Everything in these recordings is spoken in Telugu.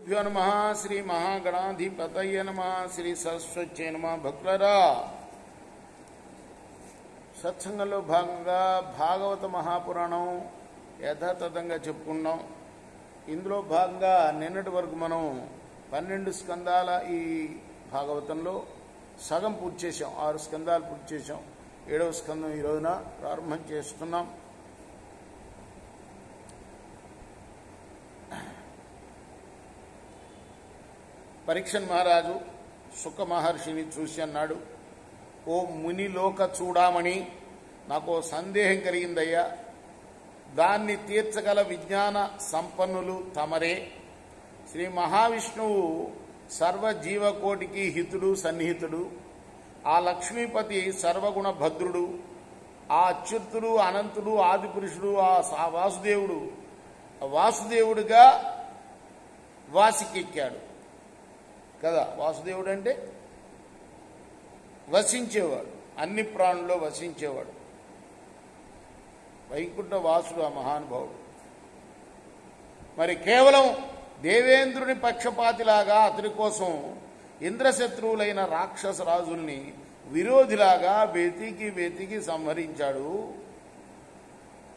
గురుభ్యో నమ శ్రీ మహాగణాధిపతయ నమ శ్రీ సరస్వత్యై నమ. భక్తులరా, సత్సంగంలో భాగంగా భాగవత మహాపురాణం యథాతథంగా చెప్పుకున్నాం. ఇందులో భాగంగా నిన్నటి వరకు మనం 12 స్కందాల ఈ భాగవతంలో సగం పూర్తి చేసాం. 6 స్కందాలు పూర్తి చేసాం. 7వ స్కందం ఈ రోజున ప్రారంభం చేస్తున్నాం. పరీక్షన్ మహారాజు సుఖ మహర్షిని చూసి అన్నాడు, ఓ మునిలోక చూడామణి, నాకు సందేహం కలిగిందయ్యా. దాన్ని తీర్చగల విజ్ఞాన సంపన్నులు తమరే. శ్రీ మహావిష్ణువు సర్వజీవకోటికి హితుడు సన్నిహితుడు. ఆ లక్ష్మీపతి సర్వగుణ భద్రుడు. ఆ అచ్యుతుడు అనంతుడు ఆదిపురుషుడు ఆ వాసుదేవుడుగా వాసికెక్కాడు కదా. వాసుదేవుడు అంటే వసించేవాడు, అన్ని ప్రాణుల్లో వసించేవాడు. వైకుంఠ వాసుడు ఆ మహానుభావుడు. మరి కేవలం దేవేంద్రుని పక్షపాతిలాగా అతని కోసం ఇంద్రశత్రువులైన రాక్షస రాజుల్ని విరోధిలాగా వెతికి సంహరించాడు.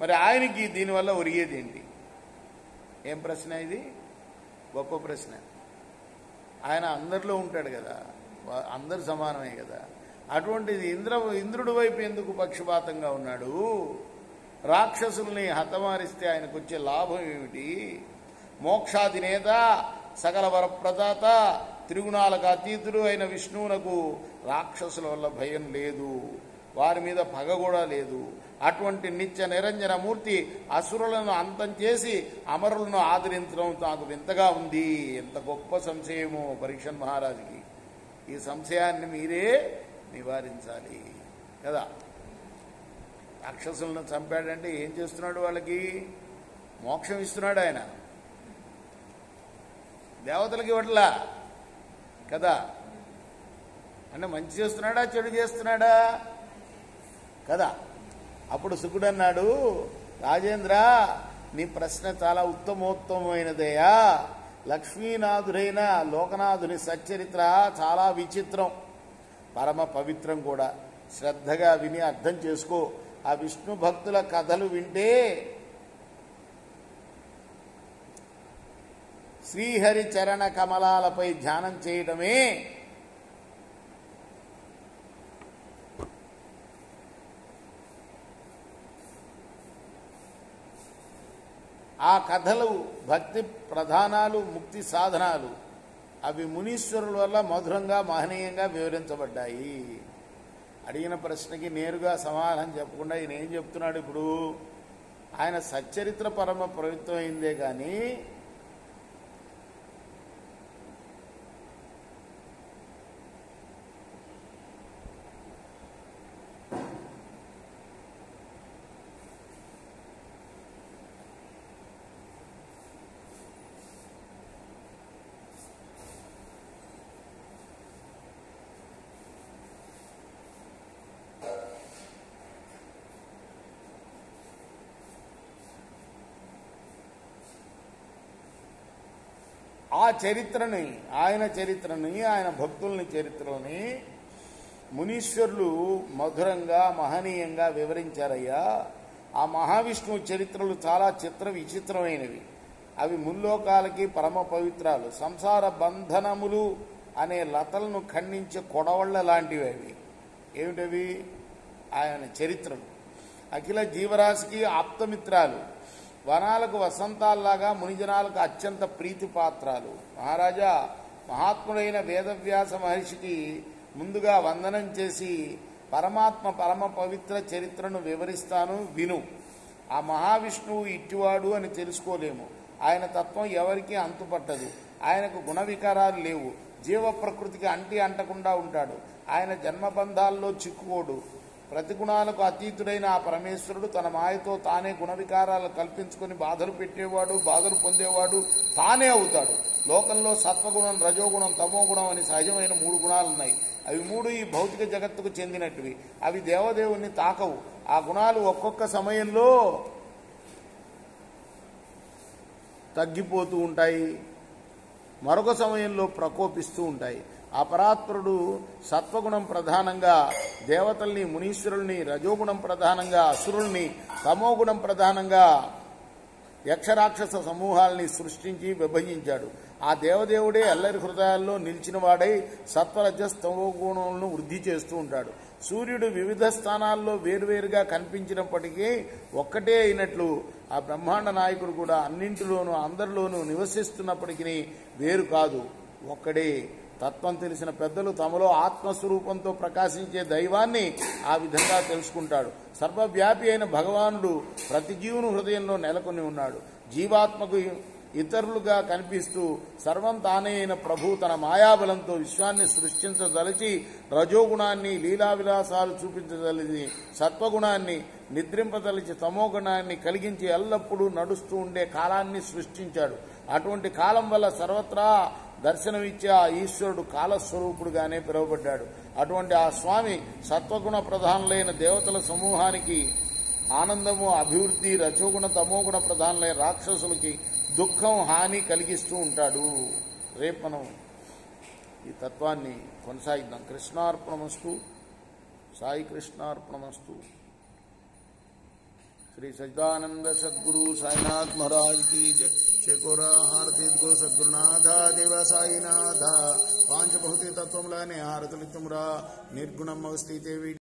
మరి ఆయనకి దీనివల్ల ఒరిగేదేంటి? ఏం ప్రశ్న ఇది? గొప్ప ప్రశ్న. ఆయన అందరిలో ఉంటాడు కదా, అందరు సమానమే కదా. అటువంటిది ఇంద్రుడి వైపు ఎందుకు పక్షపాతంగా ఉన్నాడు? రాక్షసుల్ని హతమారిస్తే ఆయనకు వచ్చే లాభం ఏమిటి? మోక్షాధినేత, సకల వరప్రదాత, త్రిగుణాలకు అతీతుడు అయిన విష్ణువునకు రాక్షసుల వల్ల భయం లేదు, వారి మీద పగ కూడా లేదు. అటువంటి నిత్య నిరంజన మూర్తి అసురులను అంతం చేసి అమరులను ఆదరించడం నాకు వింతగా ఉంది. ఎంత గొప్ప సంశయమో పరీక్షన్ మహారాజుకి. ఈ సంశయాన్ని మీరే నివారించాలి కదా. రాక్షసులను చంపాడంటే ఏం చేస్తున్నాడు? వాళ్ళకి మోక్షం ఇస్తున్నాడు ఆయన. దేవతలకి ఇవ్వట్లా కదా. అంటే మంచి చేస్తున్నాడా చెడు చేస్తున్నాడా కదా. అప్పుడు శుకుడు అన్నాడు, రాజేంద్ర, నీ ప్రశ్న చాలా ఉత్తమోత్తమైనదయ్యా. లక్ష్మీనాథుడైన లోకనాథుని సచ్చరిత్ర చాలా విచిత్రం, పరమ పవిత్రం కూడా. శ్రద్ధగా విని అర్థం చేసుకో. ఆ విష్ణు భక్తుల కథలు వింటే శ్రీహరి చరణ కమలాలపై ధ్యానం చేయటమే ఆ కథలు భక్తి ప్రధానాలు, ముక్తి సాధనాలు. అవి మునీశ్వరుల వల్ల మధురంగా మహనీయంగా వివరించబడ్డాయి. అడిగిన ప్రశ్నకి నేరుగా సమాధానం చెప్పకుండా ఈయన ఏం చెప్తున్నాడు? ఇప్పుడు ఆయన సచ్చరిత్ర పరమ పవిత్రమైందే కానీ ఆ చరిత్రని, ఆయన భక్తుల్ని చరిత్రని మునీశ్వరులు మధురంగా మహనీయంగా వివరించారయ్యా. ఆ మహావిష్ణువు చరిత్రలు చాలా చిత్ర విచిత్రమైనవి. అవి ముల్లోకాలకి పరమ పవిత్రాలు. సంసార బంధనములు అనే లతలను ఖండించే కొడవళ్ల లాంటివి అవి. ఏమిటవి? ఆయన చరిత్రలు. అఖిల జీవరాశికి ఆప్తమిత్రాలు. వనాలకు వసంతాల్లాగా మునిజనాలకు అత్యంత ప్రీతిపాత్రాలు. మహారాజా, మహాత్ముడైన వేదవ్యాస మహర్షికి ముందుగా వందనం చేసి పరమాత్మ పరమ పవిత్ర చరిత్రను వివరిస్తాను, విను. ఆ మహావిష్ణువు ఇట్టివాడు అని తెలుసుకోలేము. ఆయన తత్వం ఎవరికీ అంతుపట్టదు. ఆయనకు గుణ వికారాలు లేవు. జీవ ప్రకృతికి అంటకుండా ఉంటాడు. ఆయన జన్మబంధాల్లో చిక్కుకోడు. ప్రతిగుణాలకు అతీతుడైన ఆ పరమేశ్వరుడు తన మాయతో తానే గుణ వికారాలు కల్పించుకొని బాధలు పెట్టేవాడు, బాధలు పొందేవాడు తానే అవుతాడు. లోకంలో సత్వగుణం, రజోగుణం, తమోగుణం అని సహజమైన 3 గుణాలున్నాయి. అవి 3 ఈ భౌతిక జగత్తుకు చెందినట్టువి. అవి దేవదేవుణ్ణి తాకవు. ఆ గుణాలు ఒక్కొక్క సమయంలో తగ్గిపోతూ ఉంటాయి. మరొక సమయంలో ప్రకోపిస్తూ ఉంటాయి. ఆ పరాత్పరుడు సత్వగుణం ప్రధానంగా దేవతల్ని, మునీశ్వరుల్ని, రజోగుణం ప్రధానంగా అసురుల్ని, తమోగుణం ప్రధానంగా యక్షరాక్షస సమూహాల్ని సృష్టించి విభజించాడు. ఆ దేవదేవుడే అల్లరి హృదయాల్లో నిలిచినవాడై సత్వరజస్తమో గుణాలను వృద్ధి చేస్తూ ఉంటాడు. సూర్యుడు వివిధ స్థానాల్లో వేరువేరుగా కనిపించినప్పటికీ ఒక్కటే అయినట్లు ఆ బ్రహ్మాండ నాయకుడు కూడా అన్నింటిలోనూ అందరిలోనూ నివసిస్తున్నప్పటికీ వేరు కాదు, ఒక్కడే. తత్వం తెలిసిన పెద్దలు తమలో ఆత్మస్వరూపంతో ప్రకాశించే దైవాన్ని ఆ విధంగా తెలుసుకుంటాడు. సర్వవ్యాపి అయిన భగవానుడు ప్రతి జీవుని హృదయంలో నెలకొని ఉన్నాడు. జీవాత్మకు ఇతరులుగా కనిపిస్తూ సర్వం తానే అయిన ప్రభు తన మాయాబలంతో విశ్వాన్ని సృష్టించదలిచి రజోగుణాన్ని, లీలా విలాసాలు చూపించదలిచి సత్వగుణాన్ని నిద్రింపదలిచి తమోగుణాన్ని కలిగించి ఎల్లప్పుడూ నడుస్తూ ఉండే కాలాన్ని సృష్టించాడు. అటువంటి కాలం వల్ల సర్వత్రా దర్శనమిచ్చే ఆ ఈశ్వరుడు కాలస్వరూపుడుగానే పిలువబడ్డాడు. అటువంటి ఆ స్వామి సత్వగుణ ప్రధానులైన దేవతల సమూహానికి ఆనందము, అభివృద్ధి, రజోగుణ తమోగుణ ప్రధానులైన రాక్షసులకి దుఃఖం, హాని కలిగిస్తూ ఉంటాడు. రేపు మనం ఈ తత్వాన్ని కొనసాగిద్దాం. కృష్ణార్పణమస్తు. సాయి కృష్ణార్పణమస్తు. श्री सच्चिदानंद सद्गुरु साईनाथ महाराज की जय। चेकोरा हारती गो सद्गुरुनाथा देवा साईनाथ पांच बहुति तत्वमुलने हारतलितुमरा निर्गुणम अवस्थिते